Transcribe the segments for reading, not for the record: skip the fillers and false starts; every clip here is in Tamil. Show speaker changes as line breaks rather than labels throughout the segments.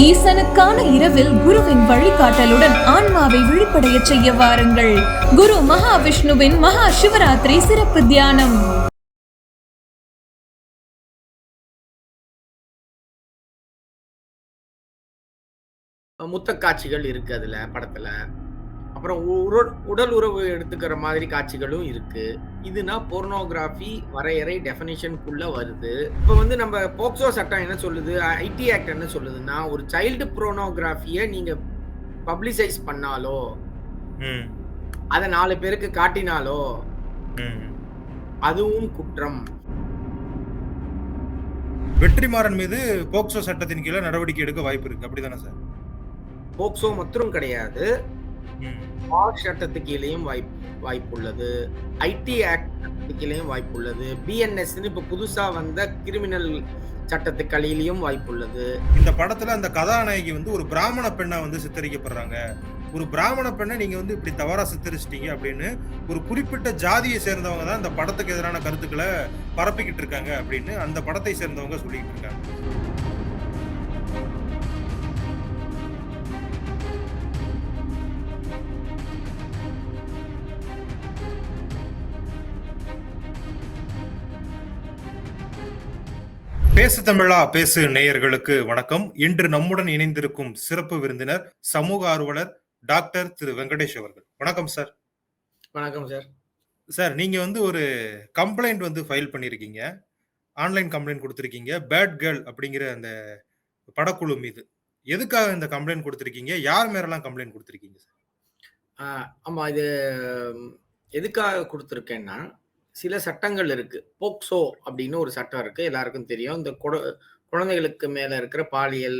ஈசனுக்கான இரவில் குருவின் வழிகாட்டலுடன் ஆன்மாவை விழிப்படைய செய்ய வாருங்கள். குரு மகாவிஷ்ணுவின் மகா சிவராத்திரி சிறப்பு தியானம்.
முத்த காட்சிகள் இருக்கு அதுல படத்துல. அப்புறம் உடல் உறவு எடுத்துக்கிற மாதிரி காட்சிகளும் இருக்கு. இதுனா போர்னோகிராஃபி வரையறை டெஃபினிஷனுக்குள்ள வருது. இப்ப வந்து நம்ம போக்சோ சட்டம் என்ன சொல்லுது, ஐடி ஆக்ட் என்ன சொல்லுதுன்னா, ஒரு சைல்டு போர்னோகிராஃபிய நீங்க பப்ளிசைஸ் பண்ணாலோ, அத 4 பேருக்கு காட்டினாலோ அதுவும் குற்றம்.
வெற்றிமாறன் மீது போக்சோ சட்டத்தின் கீழ நடவடிக்கை எடுக்க வாய்ப்பு இருக்கு, அப்படிதானே சார்?
போக்சோ மட்டும் கிடையாது, சட்டத்துக்கு கீழேயும் வாய்ப்புள்ளது, ஐடி ஆக்ட் கீழேயும் வாய்ப்புள்ளது, பிஎன்எஸ் இப்ப புதுசா வந்த கிரிமினல் சட்டத்துக்கு அடியிலையும் வாய்ப்புள்ளது.
இந்த படத்துல அந்த கதாநாயகி வந்து ஒரு பிராமண பெண்ணா வந்து சித்தரிக்கப்படுறாங்க. ஒரு பிராமண பெண்ணை நீங்க வந்து இப்படி தவறா சித்தரிச்சிட்டீங்க அப்படின்னு ஒரு குறிப்பிட்ட ஜாதியை சேர்ந்தவங்க தான் இந்த படத்துக்கு எதிரான கருத்துக்களை பரப்பிக்கிட்டு இருக்காங்க அப்படின்னு அந்த படத்தை சேர்ந்தவங்க சொல்லிட்டு இருக்காங்க. பேசு தமிழா பேசு நேயர்களுக்கு வணக்கம். இன்று நம்முடன் இணைந்திருக்கும் சிறப்பு விருந்தினர் சமூக ஆர்வலர் டாக்டர் திரு வெங்கடேஷ் அவர்கள். வணக்கம் சார்.
வணக்கம் சார்.
சார், நீங்க வந்து ஒரு கம்ப்ளைண்ட் வந்து ஃபைல் பண்ணிருக்கீங்க, ஆன்லைன் கம்ப்ளைண்ட் கொடுத்திருக்கீங்க பேட் கேர்ள் அப்படிங்கிற அந்த படக்குழு மீது. எதுக்காக இந்த கம்ப்ளைண்ட் கொடுத்திருக்கீங்க? யார் மேலெல்லாம் கம்ப்ளைண்ட் கொடுத்திருக்கீங்க சார்?
ஆமா, இது எதுக்காக கொடுத்திருக்கேன்னா, சில சட்டங்கள் இருக்கு. போக்சோ அப்படின்னு ஒரு சட்டம் இருக்கு, எல்லாருக்கும் தெரியும். இந்த குழந்தைகளுக்கு மேல இருக்கிற பாலியல்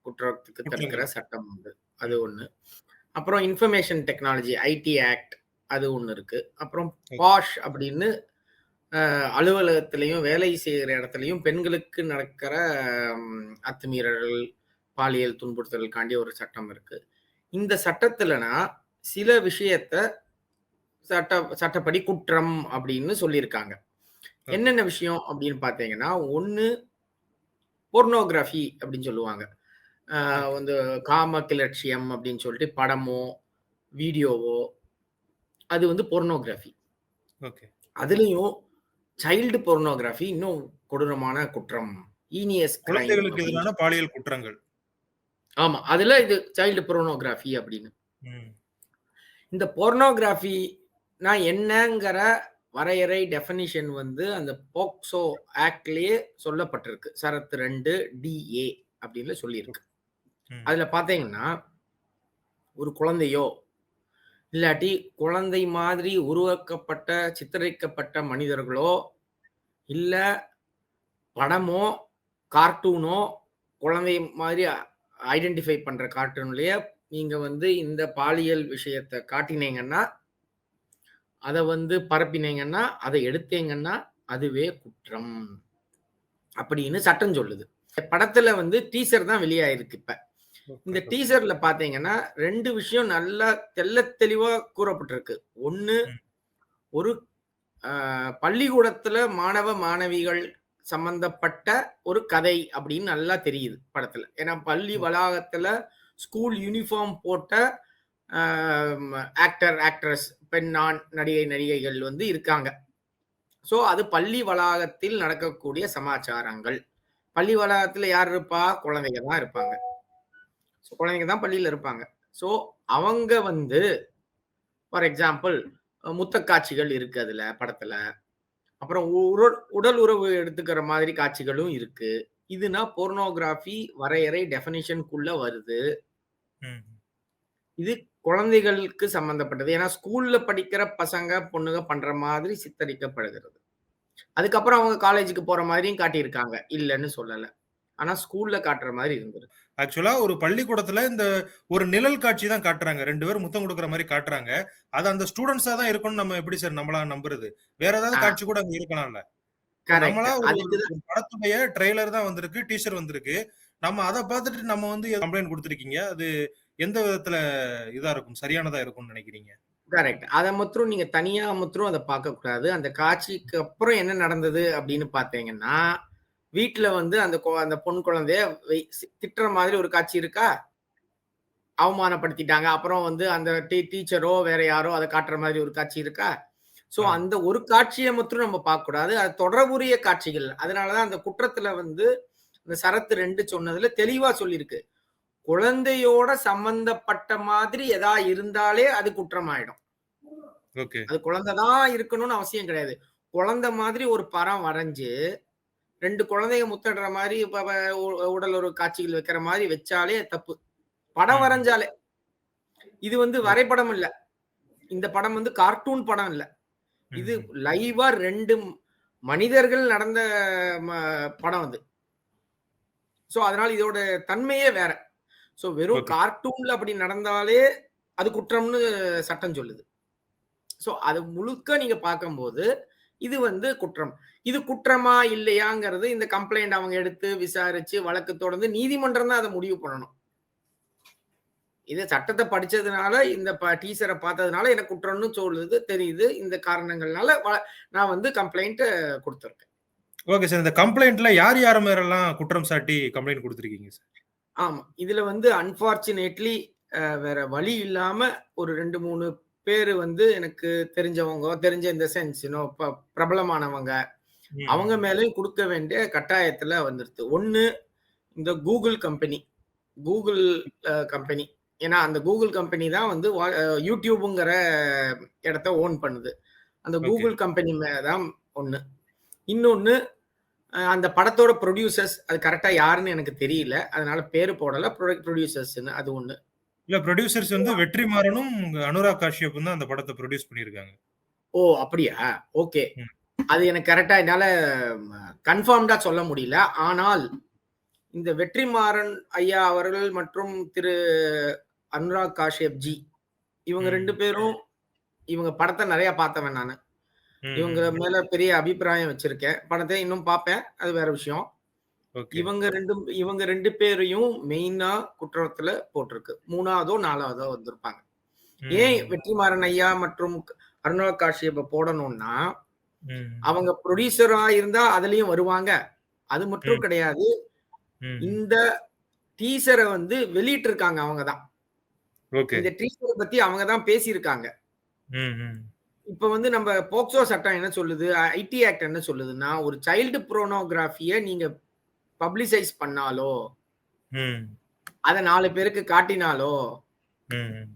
குற்றத்துக்கு தடுக்கிற சட்டம் உண்டு, அது ஒண்ணு. அப்புறம் இன்ஃபர்மேஷன் டெக்னாலஜி ஐடி ஆக்ட் அது ஒண்ணு இருக்கு. அப்புறம் பாஷ் அப்படின்னு அலுவலகத்திலையும் வேலை செய்கிற இடத்துலையும் பெண்களுக்கு நடக்கிற அத்துமீறல்கள், பாலியல் துன்புறுத்தலுக்காண்டி ஒரு சட்டம் இருக்கு. இந்த சட்டத்துலனா சில விஷயத்த சட்டப்படி குற்றம் அப்படின்னு சொல்லியிருக்காங்க. என்னென்ன விஷயம் அப்படின்னு பார்த்தீங்கன்னா, ஒண்ணு போர்னோகிராஃபி அப்படின்னு சொல்லுவாங்க. வந்து காம கிளர்ச்சியம் அப்படின்னு சொல்லிட்டு படமோ வீடியோவோ அது வந்து போர்னோகிராஃபி. அதுலயும் சைல்டு போர்னோகிராஃபி இன்னும் கொடூரமான குற்றம், ஈனியஸ்
குழந்தைகளுக்கு எதிரான பாலியல் குற்றங்கள்.
ஆமா, அதுல இது சைல்டு போர்னோகிராஃபி அப்படின்னு. இந்த போர்னோகிராஃபி நான் என்னங்கிற வரையறை டெஃபினிஷன் வந்து அந்த போக்சோ ஆக்ட்லயே சொல்லப்பட்டிருக்கு. சரத்து 2 DA அப்படின்னு சொல்லியிருக்கு. அதுல பாத்தீங்கன்னா, ஒரு குழந்தையோ இல்லாட்டி குழந்தை மாதிரி உருவாக்கப்பட்ட சித்தரிக்கப்பட்ட மனிதர்களோ இல்ல படமோ கார்ட்டூனோ குழந்தை மாதிரி ஐடென்டிஃபை பண்ற கார்ட்டூன்லயே நீங்க வந்து இந்த பாலியல் விஷயத்தை காட்டினீங்கன்னா, அதை வந்து பரப்பினீங்கன்னா, அதை எடுத்தீங்கன்னா அதுவே குற்றம் அப்படின்னு சட்டம் சொல்லுது. படத்துல வந்து டீசர் தான் வெளியாயிருக்கு. இப்ப இந்த டீசர்ல பாத்தீங்கன்னா 2 விஷயம் நல்லா தெள்ளத் தெளிவா கூறப்பட்டிருக்கு. ஒண்ணு, ஒரு பள்ளிக்கூடத்துல மாணவ மாணவிகள் சம்பந்தப்பட்ட ஒரு கதை அப்படின்னு நல்லா தெரியுது படத்துல. ஏன்னா பள்ளி வளாகத்துல ஸ்கூல் யூனிஃபார்ம் போட்ட ஆக்டர் ஆக்ட்ரஸ் பெண் ஆண் நடிகைகள் வந்து இருக்காங்க. ஸோ அது பள்ளி வளாகத்தில் நடக்கக்கூடிய சமாச்சாரங்கள். பள்ளி வளாகத்துல யார் இருப்பா? குழந்தைங்க தான் இருப்பாங்க. குழந்தைங்க தான் பள்ளியில இருப்பாங்க. ஸோ அவங்க வந்து ஃபார் எக்ஸாம்பிள் முத்த காட்சிகள் இருக்கு அதுல படத்துல. அப்புறம் உடல் உறவு எடுத்துக்கிற மாதிரி காட்சிகளும் இருக்கு. இதுனா போர்னோகிராஃபி வரையறை டெஃபினிஷனுக்குள்ள வருது. இது குழந்தைகளுக்கு சம்பந்தப்பட்டது. ஏன்னா ஸ்கூல்ல படிக்கிற பசங்க பொண்ணுங்க பண்ற மாதிரி சித்தரிக்கப்படுகிறது. அதுக்கப்புறம் அவங்க காலேஜுக்கு போற மாதிரியும் காட்டியிருக்காங்க, இல்லைன்னு சொல்லல. ஆனா ஸ்கூல்ல காட்டுற மாதிரி இருந்தது.
ஆக்சுவலா ஒரு பள்ளிக்கூடத்துல இந்த ஒரு நிழல் காட்சி தான் காட்டுறாங்க. 2 பேரும் முத்தம் கொடுக்குற மாதிரி காட்டுறாங்க. அது அந்த ஸ்டூடெண்ட்ஸா தான் இருக்கும்னு நம்ம எப்படி சார் நம்மளா நம்புறது? வேற ஏதாவது காட்சி கூட அங்க இருக்கலாம்ல. நம்மளா ஒரு படத்துடைய ட்ரெய்லர் தான் வந்திருக்கு, டீசர் வந்திருக்கு. நம்ம அதை பார்த்துட்டு நம்ம வந்து கம்ப்ளைண்ட் கொடுத்திருக்கீங்க. அது எந்த விதத்துல இதா இருக்கும், சரியானதா இருக்கும்னு நினைக்கிறீங்க?
கரெக்ட். அதை மட்டும் நீங்க தனியா மட்டும் அதை பார்க்க கூடாது. அந்த காட்சிக்கு அப்புறம் என்ன நடந்தது அப்படின்னு பார்த்தீங்கன்னா, வீட்ல வந்து அந்த பொண் குழந்தைய திட்டுற மாதிரி ஒரு காட்சி இருக்கா? அவமானப்படுத்திட்டாங்க. அப்புறம் வந்து அந்த டீச்சரோ வேற யாரோ அத காட்டுற மாதிரி ஒரு காட்சி இருக்கா? சோ
ஆமா.
அந்த ஒரு காட்சிய மட்டும் நம்ம பார்க்கக்கூடாது. அது தொடர்புடைய காட்சிகள். அதனால தான் அந்த குற்றத்துல வந்து இந்த சரத்து 2 சொன்னதுல தெளிவா சொல்லியிருக்கு. குழந்தையோட சம்பந்தப்பட்ட மாதிரி எதா இருந்தாலே அது குற்றமாயிடும்.
ஓகே.
அது குழந்தை தான் இருக்கணும்னு அவசியம் கிடையாது. குழந்தை மாதிரி ஒரு படம் வரைஞ்சு 2 குழந்தைங்க முத்தமிடுற மாரி உடல் ஒரு காட்சிகள் வைக்கிற மாரி வச்சாலே தப்பு. படம்
ம்.
வரைஞ்சாலே. இது வந்து
ஓகே.
வரைபடம் இல்ல. இந்த படம் வந்து கார்ட்டூன் படம் இல்ல. இது
ம்.
லைவா 2 மனிதர்கள் நடந்த ம படம் அது. சோ அதனால இதோட தன்மையே வேற. சோ வெறும்
ஓகே.
கார்ட்டூன்ல அப்படி நடந்தாலே அது குற்றம்னு சட்டம் சொல்லுது. சோ அது முழுக்க நீங்க பார்க்கும்போது, இது வந்து குற்றம். இது குற்றமா? இல்லையாங்கிறது இந்த கம்ப்ளைண்ட் அவங்க எடுத்து விசாரிச்சு வழக்கு தொடர்ந்து நீதிமன்றம் தான் அத முடிவு பண்ணணும். இது சட்டத்த படிச்சதுனால, இந்த டீசர பார்த்ததுனால எனக்கு குற்றம்னு சொல்லுது தெரியுது. இந்த காரணங்கள்னால நான் வந்து கம்ப்ளைண்ட் குடுத்துருக்கேன்.
Okay sir. இந்த கம்ப்ளைண்ட்ல யார் மேலலாம் குற்றம் சாட்டி கம்ப்ளைண்ட் குடுத்திருக்கீங்க சார்?
ஆமா. இதுல வந்து அன்பார்ச்சுனேட்லி வேற வழி இல்லாம ஒரு 2, 3 பேரு வந்து எனக்கு தெரிஞ்சவங்க, தெரிஞ்ச இந்த சென்ஸ் பிரபலமானவங்க. அவங்க
ம்.
மேலயும் குடுக்க வேண்டிய கட்டாயத்துல வந்துருது. 1 இந்த Google கம்பெனி. Google company. ஏன்னா அந்த Google கம்பெனி தான் வந்து YouTubeங்கிற இடத்த ஓன் பண்ணுது. அந்த
ஓகே.
Google கம்பெனி தான் 1. இன்னொன்னு அந்த படத்தோட புரொடியூசர்ஸ் அது கரெக்ட்டா யாருன்னு எனக்கு தெரியல. அதனால பேரு போடல. புரொடியூசர்ஸ்ன்னு அது 1.
இல்ல புரொடியூசர்ஸ் வந்து வெற்றிமாறனும், அனுராக் காஷ்யப்பும் தான் அந்த படத்த புரொடியூஸ் பண்ணியிருக்காங்க.
ஓ! அப்படியா? ஓகே.
ம்.
அது எனக்கு கரெக்ட்டா என்னால கன்ஃபார்ம்டா சொல்ல முடியல. ஆனால் இந்த வெற்றிமாறன் ஐயா அவர்கள் மற்றும் திரு அனுராக் காஷ்யப் ஜி இவங்க 2
ம்.
பேரும் இவங்க படத்த நெறைய பார்த்தவன் நானு. இவங்க
ம்.
மேல பெரிய அபிப்பிராயம் வச்சிருக்கேன். படத்த இன்னும் பார்ப்பேன். அது வேற விஷயம்.
ஓகே.
இவங்க 2 பேரையும் மெயினா குற்றத்துல போட்டிருக்கு. 3வதோ, 4வதோ வந்திருப்பாங்க. ஏன்
ம்.
வெற்றிமாறன் ஐயா மற்றும் அருணாக் காஷ்யப்ப போடணும்னா,
ம்.
அவங்க புரொடியூசரா இருந்தா அதுலயும் வருவாங்க. அது மட்டும்
ம்.
கிடையாது.
ம்.
இந்த டீசர வந்து வெளியிட்டிருக்காங்க அவங்க தான்.
ஓகே.
இந்த டீசர பத்தி அவங்க தான் பேசியிருக்காங்க.
ம். ம்.
இப்ப வந்து நம்ம போக்சோ சட்டம் என்ன சொல்லுது? ஐடி ஆக்ட் என்ன சொல்லுதுன்னா, ஒரு சைல்டு போர்னோகிராஃபிய நீங்க பப்ளிசைஸ் பண்ணாலோ,
ம்.
அத 4 பேருக்கு காட்டினாலோ,
ம்.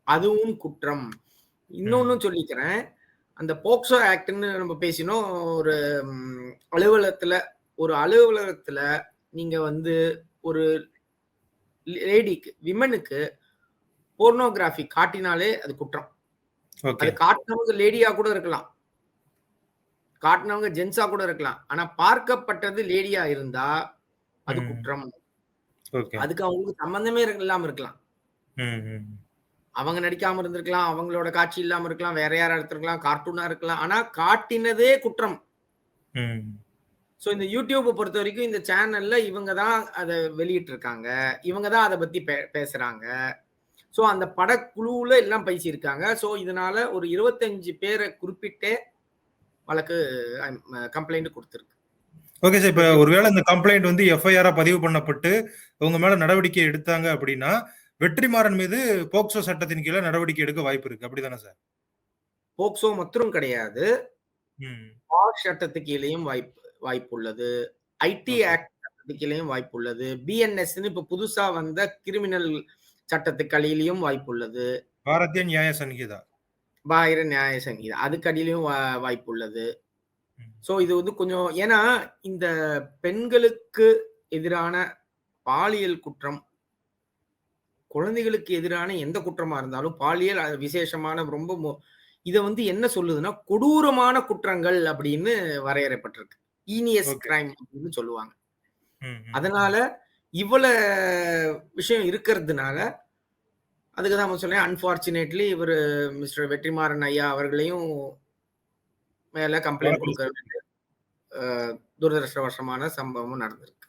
அதுவும் குற்றம்.
ம்.
இன்னொன்னும் சொல்லிக்கிறேன். அந்த போக்சோ ஆக்ட்ன்னு நம்ம பேசினோம். ஒரு அலுவலகத்துல அலுவலகத்துல நீங்க வந்து ஒரு விமென்னுக்கு போர்னோகிராஃபி காட்டினாலே அது குற்றம்.
ஓகே.
அது காட்டுனவங்க லேடியா கூட இருக்கலாம். காட்டுனவங்க ஜென்ஸா கூட இருக்கலாம். ஆனா பார்க்கப்பட்டது லேடியா இருந்தா, அது
ம்.
குற்றம்.
ஓகே.
அதுக்கு அவங்களுக்கு சம்மந்தமே இல்லாம இருக்கலாம்.
ம். ம்.
அவங்க நடிக்காம இருந்திருக்கலாம். அவங்களோட காட்சி இல்லாம இருக்கலாம். வேற யாரா எடுத்திருக்கலாம். கார்ட்டூனா இருக்கலாம். ஆனா காட்டினதே குற்றம்.
ம்.
சோ இந்த YouTube பொறுத்தவரைக்கும் இந்த சேனல்ல இவங்க தான் அத வெளியிட்டிருக்காங்க. இவங்க தான் அத பத்தி பேசுறாங்க. சோ அந்த படக்குழுவுல எல்லாம் பேசியிருக்காங்க. சோ இதனால ஒரு 25 பேர குறிப்பிட்டே வழக்கு கம்ப்ளைண்ட் குடுத்திருக்கு.
Okay sir. இப்ப ஒருவேள இந்த கம்ப்ளைண்ட் வந்து எஃப்ஐஆரா பதிவு பண்ணப்பட்டு, உங்க மேல நடவடிக்கை எடுத்தாங்க அப்படின்னா, வெற்றிமாறன் மீது போக்சோ சட்டத்தின் கீழ நடவடிக்கை எடுக்க வாய்ப்பு இருக்கு. அப்படிதானே சார்?
போக்சோ மாத்திரம் கிடையாது.
ம்.
பாக்ஸ் சட்டத்துக்கு கீழயும் வாய்ப்புள்ளது. ID
okay.
ஆக்ட் சட்டத்துக்கு கீழயும் வாய்ப்புள்ளது. பிஎன்எஸ்ன்னு இப்ப புதுசா வந்த கிரிமினல் சட்டத்துக்கு அடியிலயும் வாய்ப்புள்ளது.
பாரதிய நியாய சன்ஹிதா.
பாயிர நியாய சங்கீதா. அதுக்கு அடியிலயும் வாய்ப்புள்ளது.
ம்.
சோ இது வந்து கொஞ்சம் ஏன்னா இந்த பெண்களுக்கு எதிரான பாலியல் குற்றம், குழந்தைகளுக்கு எதிரான எந்த குற்றமா இருந்தாலும் பாலியல் விசேஷமான ரொம்ப இத வந்து என்ன சொல்லுதுன்னா, கொடூரமான குற்றங்கள் அப்படின்னு வரையறைப்பட்டிருக்கு. Heinous
okay.
கிரைம் அப்படின்னு சொல்லுவாங்க.
ம். ம்.
அதனால இவ்வள விஷயம் இருக்கிறதுனால, அதுக்கு தான் நான் சொன்னேன் அன்பார்ச்சுனேட்லி இவரு மிஸ்டர் வெற்றிமாறன் ஐயா அவர்களையும் மேல கம்ப்ளைண்ட்
வழக்குல
குடுக்க வேண்டிய துரதிருஷ்டவசமான சம்பவமும் நடந்திருக்கு.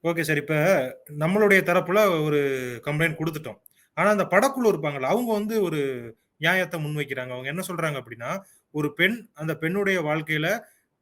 Okay sir. இப்ப நம்மளுடைய தரப்புல ஒரு கம்ப்ளைண்ட் குடுத்துட்டோம். ஆனா அந்த படக்குழு இருப்பாங்கல்ல, அவங்க வந்து ஒரு நியாயத்த முன்வைக்கிறாங்க. அவங்க என்ன சொல்றாங்க அப்படின்னா, ஒரு பெண், அந்த பெண்ணுடைய வாழ்க்கையில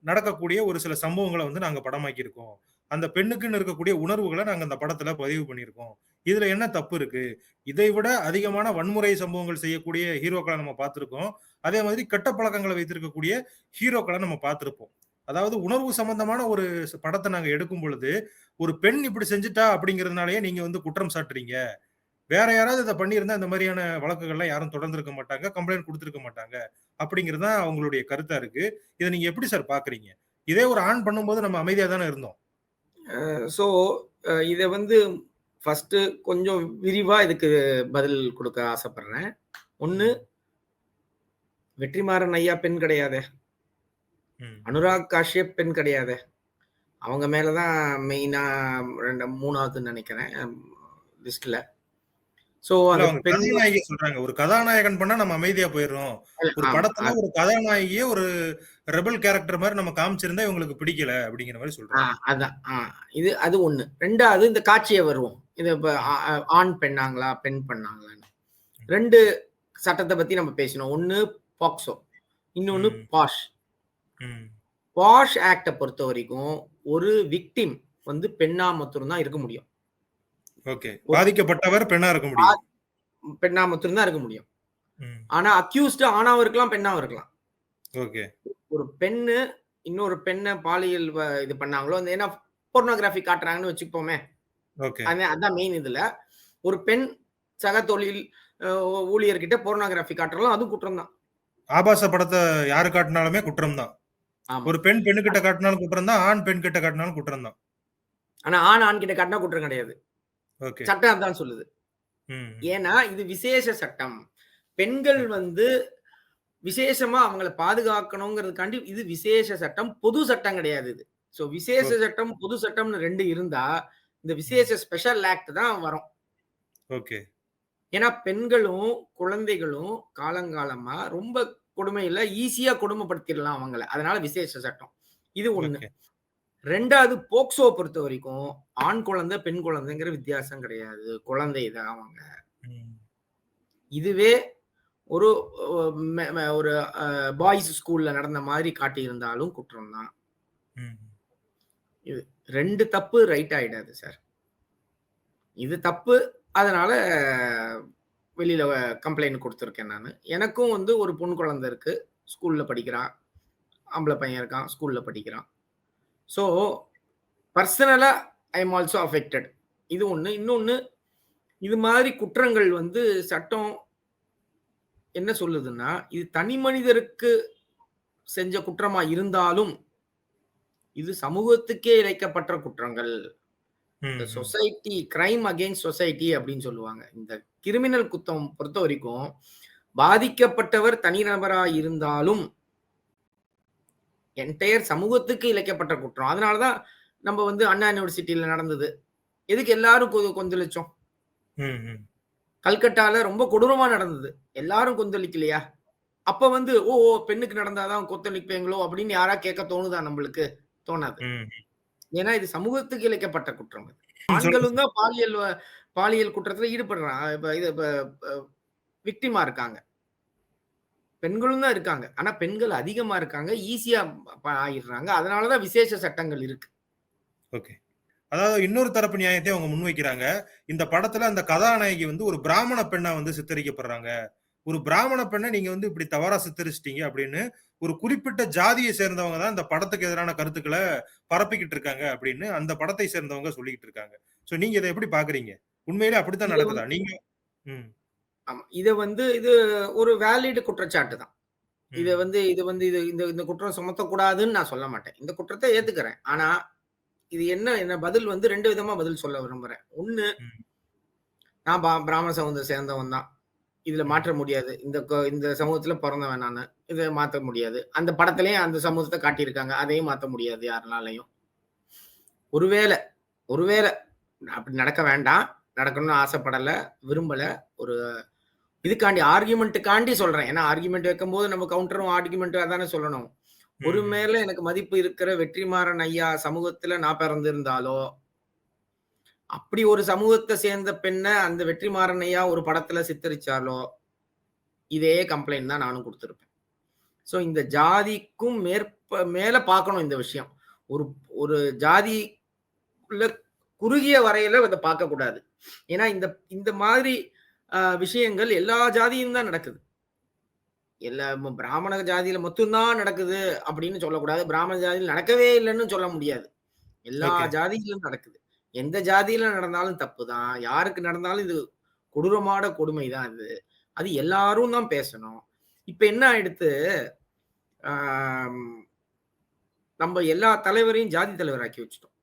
நடக்கக்கூடிய ஒரு சில சம்பவங்களை வந்து நாங்க படமாக்கியிருக்கோம். அந்த பெண்ணுக்குன்னு இருக்கக்கூடிய உணர்வுகள நாங்க அந்த படத்துல பதிவு பண்ணியிருக்கோம். இதுல என்ன தப்பு இருக்கு? இதை விட அதிகமான வன்முறை சம்பவங்கள் செய்யக்கூடிய ஹீரோக்கள நம்ம பார்த்திருக்கோம். அதே மாதிரி கெட்ட பழக்கங்கள வைத்திருக்கக்கூடிய ஹீரோக்கள நம்ம பார்த்திருப்போம். அதாவது உணர்வு சம்பந்தமான ஒரு படத்த நாங்க எடுக்கும் பொழுது, ஒரு பெண் இப்படி செஞ்சுட்டா அப்படிங்கிறதுனாலயே நீங்க வந்து குற்றம் சாட்டுறீங்க. வேற யாராவது இத பண்ணியிருந்தா இந்த மாரியான வழக்குகள்லாம் யாரும் தொடர்ந்திருக்க மாட்டாங்க. கம்ப்ளைண்ட் குடுத்திருக்க மாட்டாங்க. அப்படிங்கிறது தான் அவங்களுடைய கருத்தா இருக்கு. இத நீங்க எப்படி சார் பார்க்குறீங்க? இதே ஒரு ஆண் பண்ணும்போது நம்ம அமைதியா தானே இருந்தோம்.
ஸோ இத வந்து ஃபர்ஸ்ட்டு கொஞ்சம் விரிவா இதுக்கு பதில் குடுக்க ஆசைப்படுறேன். ஒண்ணு, வெற்றிமாறன் ஐயா பெண் கிடையாதே.
ம்.
அனுராக் காஷ்யப் பெண் கிடையாதே. அவங்க மேல தான் மெயினா 3வதுன்னு நெனைக்கிறேன் லிஸ்ட்ல. ஸோ
இல்ல
அந்த
அவங்க
பெண்
கதாநாயகி சொல்றாங்க. ஒரு கதாநாயகன் பண்ணா நம்ம அமைதியா போயிர்றோம். ஒரு
ஆமா.
படத்துல ஒரு கதாநாயகியே ஒரு ரெபெல் கேரக்டர் மாரி நம்ம காமிச்சிருந்தா இவங்களுக்கு பிடிக்கல அப்படிங்கிற மாரி சொல்றாங்க.
அதான். அது 1. 2வது இந்த காட்சிய வருவோம். இது இப்ப
ம்.
ஆண் பெண்ணாங்களா? பெண் பண்ணாங்களான்னு. 2 சட்டத்த பத்தி நம்ம பேசினோம். 1 பாக்ஸோ. இன்னொன்னு
ம்.
பாஷ்.
ம்.
பாஷ் ஆக்ட்ட பொறுத்தவரைக்கும் ஒரு விக்டிம் வந்து பெண்ணா மட்டும் தான் இருக்க முடியும்.
ஓகே.
ஒரு
பாதிக்கப்பட்டவர் பெண்ணா இருக்க முடியும்.
பெண்ணா மட்டும் தான் இருக்க முடியும்.
ம்.
ஆனா அக்யூஸ்ட் ஆணாவும் இருக்கலாம், பெண்ணாவும் இருக்கலாம்.
ஓகே.
ஒரு பெண்ணு இன்னொரு பெண்ண பாலியல் இது பண்ணாங்களோ, ஏன்னா போர்னோகிராஃபி காட்டுறாங்கன்னு வச்சுப்போமே.
ஓகே.
அதான் மெயின் இதுல. ஒரு பெண் சக தொழில் ஊழியர்கிட்ட போர்னோகிராஃபி காட்டுறலாம் அதுவும் குற்றம் தான்.
ஆபாச படத்த யாரு காட்டுனாலுமே குற்றம் தான்.
ஆமா.
ஒரு பெண் பெண்ணுகிட்ட காட்டினாலும் குற்றம் தான். ஆண் பெண் கிட்ட காட்டினாலும் குற்றம் தான்.
ஆனா ஆண் கிட்ட காட்டினா குற்றம் கிடையாது.
ஓகே.
சட்டம் அதான் சொல்லுது.
ம்.
ஏன்னா இது விசேஷ சட்டம். பெண்கள் வந்து விசேஷமா அவங்கள பாதுகாக்கணுங்கிறதுக்காண்டி இது விசேஷ சட்டம். பொது சட்டம் கிடையாது இது. சோ விசேஷ சட்டம், பொது சட்டம்னு 2 இருந்தா, இந்த விசேஷ ஸ்பெஷல் ஆக்ட் தான் வரும்.
ஓகே.
ஏன்னா பெண்களும், குழந்தைகளும் காலங்காலமா ரொம்ப கொடுமையில ஈஸியா கொடுமைப்படுத்திடலாம் அவங்கள. அதனால விசேஷ சட்டம். இது 1.
ஓகே.
2வது போக்சோ பொறுத்தவரைக்கும் ஆண் குழந்தை, பெண் குழந்தைங்கிற வித்தியாசம் கிடையாது. குழந்தை தான் அவங்க.
ம்.
இதுவே ஒரு ஒரு பாய்ஸ் ஸ்கூல்ல நடந்த மாதிரி காட்டியிருந்தாலும் குற்றம் தான்.
ம்.
இது 2 தப்பு ரைட் ஆயிடாது சார். இது தப்பு. அதனால வெளியில கம்ப்ளைண்ட் குடுத்துருக்கேன் நானு. எனக்கும் வந்து ஒரு பொண் குழந்தை இருக்கு. ஸ்கூல்ல படிக்கிறா. ஆம்பள பையன் இருக்கான். ஸ்கூல்ல படிக்கிறான். ஸோ பர்சனலா ஐ அம் ஆல்சோ அஃபெக்டட். இது 1. இன்னொன்னு இது மாதிரி குற்றங்கள் வந்து சட்டம் என்ன சொல்லுதுன்னா, இது தனி மனிதருக்கு செஞ்ச குற்றமா இருந்தாலும், இது சமூகத்துக்கே இழைக்கப்பட்ட குற்றங்கள். இந்த
ம்.
சொசைட்டி கிரைம் அகைன்ஸ்ட் சொசைட்டி அப்படின்னு சொல்லுவாங்க. இந்த கிரிமினல் குத்தம் பொறுத்தவரைக்கும், பாதிக்கப்பட்டவர் தனிநபரா இருந்தாலும், என்டையர் சமூகத்துக்கு இழைக்கப்பட்ட குற்றம். அதனால தான் நம்ம வந்து அண்ணா யூனிவர்சிட்டியில நடந்தது. எதுக்கு எல்லாரும் கொந்தளிச்சோம்?
ம். ம்.
கல்கட்டால ரொம்ப கொடூரமா நடந்தது. எல்லாரும் கொந்தளிக்கலையா? அப்ப வந்து பெண்ணுக்கு நடந்தா தான் கொந்தளிப்பீங்களோ அப்படின்னு யாரா கேட்க தோணுதா நம்மளுக்கு? தோணாது.
ம்.
ஏன்னா இது சமூகத்துக்கு இழைக்கப்பட்ட குற்றம் அது.
சொல்லுங்க.
ஆண்களும் தான் பாலியல் குற்றத்துல ஈடுபடுறாங்க. இப்ப விக்டிமா இருக்காங்க. பெண்களும் தான் இருக்காங்க. ஆனா பெண்கள் அதிகமா இருக்காங்க. ஈஸியா ஆயிடுறாங்க. அதனால தான் விசேஷ சட்டங்கள் இருக்கு.
ஓகே. அதாவது இன்னொரு தரப்பு நியாயத்தையும் அவங்க முன்வைக்கிறாங்க. இந்த படத்துல அந்த கதாநாயகி வந்து ஒரு பிராமண பெண்ணா வந்து சித்தரிக்கப்படுறாங்க. ஒரு பிராமண பெண்ண நீங்க வந்து இப்படி தவறா சித்தரிச்சிட்டீங்க அப்படின்னு ஒரு குறிப்பிட்ட ஜாதியை சேர்ந்தவங்க தான் இந்த படத்துக்கு எதிரான கருத்துக்கள பரப்பிக்கிட்டு இருக்காங்க அப்படின்னு அந்த படத்தை சேர்ந்தவங்க சொல்லிக்கிட்டு இருக்காங்க. சோ நீங்க இத எப்படி பார்க்குறீங்க? உண்மையிலே அப்படித்தான்
இத
நடக்குதா?
வந்து
நீங்க ம்.
ஆமா. இது ஒரு வேலிட் குற்றச்சாட்டு தான். இத
ம்.
வந்து இது வந்து இது இந்த இந்த குற்றம் சுமத்தக்கூடாதுன்னு நான் சொல்ல மாட்டேன். இந்த குற்றத்த ஏத்துக்கிறேன். ஆனா இது என்ன பதில் வந்து 2 விதமா பதில் சொல்ல விரும்புறேன். 1
ம்.
நான் பிராமண சமூகத்த சேர்ந்தவன் தான். இதுல மாற்ற முடியாது. இந்த சமூகத்துல பொறந்தவன் நானு. இத மாத்த முடியாது. அந்த படத்திலேயும் அந்த சமூகத்த காட்டியிருக்காங்க. அதையும் மாத்த முடியாது யாருனாலயும். ஒருவேள அப்படி நடக்க வேண்டாம். நடக்கணும்னு ஆசைப்படல, விரும்பல. ஒரு இதுக்காண்டி ஆர்குமென்ட்க்காண்டி சொல்றேன். ஏன்னா ஆர்குமென்ட் வைக்கும்போது நம்ம கவுண்டரும் ஆர்குமென்ட் அதானே சொல்லணும். ஒரு
ம்.
மேல எனக்கு மதிப்பு இருக்கிற வெற்றிமாறன் ஐயா சமூகத்துல நான் பிறந்திருந்தாலோ, அப்படி ஒரு சமூகத்த சேர்ந்த பெண்ண அந்த வெற்றிமாறன் ஐயா ஒரு படத்துல சித்தரிச்சாலோ, இதே கம்ப்ளைண்ட் தான் நானும் குடுத்திருப்பேன். ஸோ இந்த ஜாதிக்கும் மேல பார்க்கணும் இந்த விஷயம். ஒரு ஒரு ஜாதிக்குள்ள குறுகிய வரையில இத பார்க்கக்கூடாது. ஏன்னா இந்த இந்த மாதிரி விஷயங்கள் எல்லா ஜாதியும் தான் நடக்குது. எல்லா பிராமண ஜாதியில மட்டும் தான் நடக்குது அப்படின்னு சொல்லக்கூடாது. பிராமண ஜாதியில நடக்கவே இல்லன்னு சொல்ல முடியாது. எல்லா
ஓகே.
ஜாதியிலும் நடக்குது. எந்த ஜாதியில நடந்தாலும் தப்பு தான். யாருக்கு நடந்தாலும் இது கொடூரமான கொடுமை தான் இது. அது எல்லாரும் தான் பேசணும். இப்ப என்ன ஆயிடுத்து, ஆம், நம்ம எல்லா தலைவரையும் ஜாதி தலைவராக்கி வச்சுட்டோம்.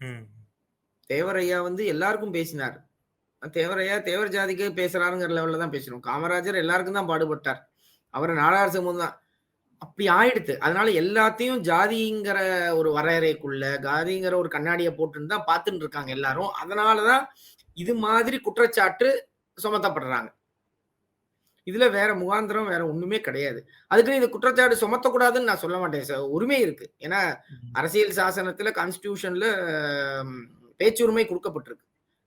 ம்.
தேவர் ஐயா வந்து எல்லாருக்கும் பேசினார். தேவர் ஐயா தேவர் ஜாதிக்கு பேசுறாருங்கிற லெவல்ல தான் பேசணும். காமராஜர் எல்லாருக்கும் தான் பாடுபட்டார். அவர் நாடார் சமூகம் தான். அப்படி ஆயிடுத்து. அதனால எல்லாத்தையும் ஜாதிங்கிற ஒரு வரையறைக்குள்ள, ஜாதிங்கிற ஒரு கண்ணாடிய போட்டுன்னு தான் பார்த்துட்டு இருக்காங்க எல்லாரும். அதனால தான் இது மாதிரி குற்றச்சாட்டு சுமத்தப்படுறாங்க. இதுல வேற முகாந்திரம் வேற ஒண்ணுமே கிடையாது. அதுக்குன்னு இந்த குற்றச்சாட்டு சுமத்தக்கூடாதுன்னு நான் சொல்ல மாட்டேன் சார். உரிமை இருக்கு. ஏன்னா அரசியல் சாசனத்துல கான்ஸ்டிடியூஷன்ல பேச்சுரிமை குடுக்கப்பட்டிருக்கு.